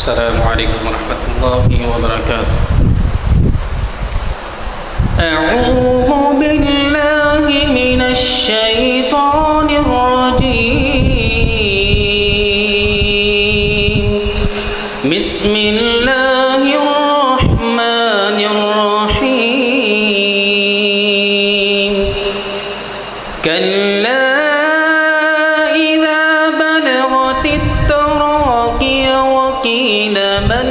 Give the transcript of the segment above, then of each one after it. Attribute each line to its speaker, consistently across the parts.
Speaker 1: السلام عليكم ورحمة الله وبركاته. أعوذ بالله من الشيطان الرجيم. بسم الله الرحمن الرحيم. كلا إذا بلغت التراقي وقيل من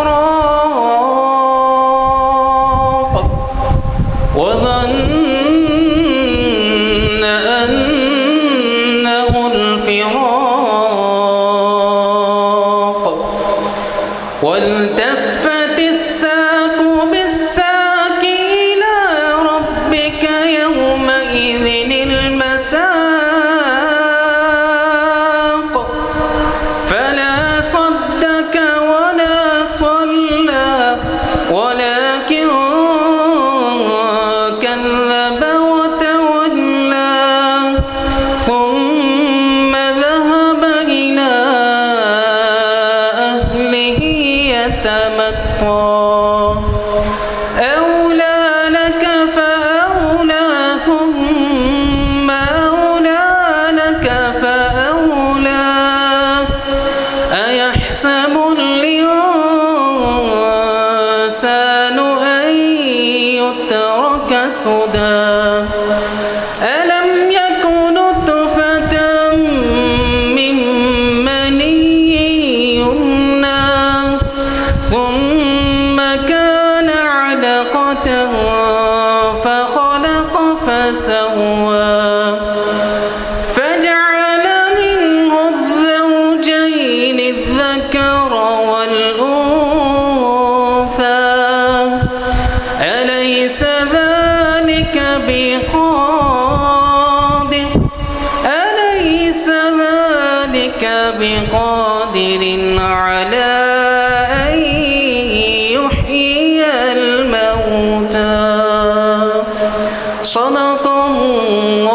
Speaker 1: راق وظن أنه الفراق والتفت الساق بالساق إلى ربك يومئذ المساق فلا صدق ولا صلى ولكن كذب وتولى ثم ذهب إلى أهله يتمطى أولى لك فأولى ثم أولى لك فأولى أيحسب الإنسان أن يترك سدى ألم يكن نطفة من مني يمنى ثم كان علقة فخلق فسوى فجعل منه الزوجين الذكر والأنثى أليس ذلك بقادر على أن يحيي الموتى صدق الله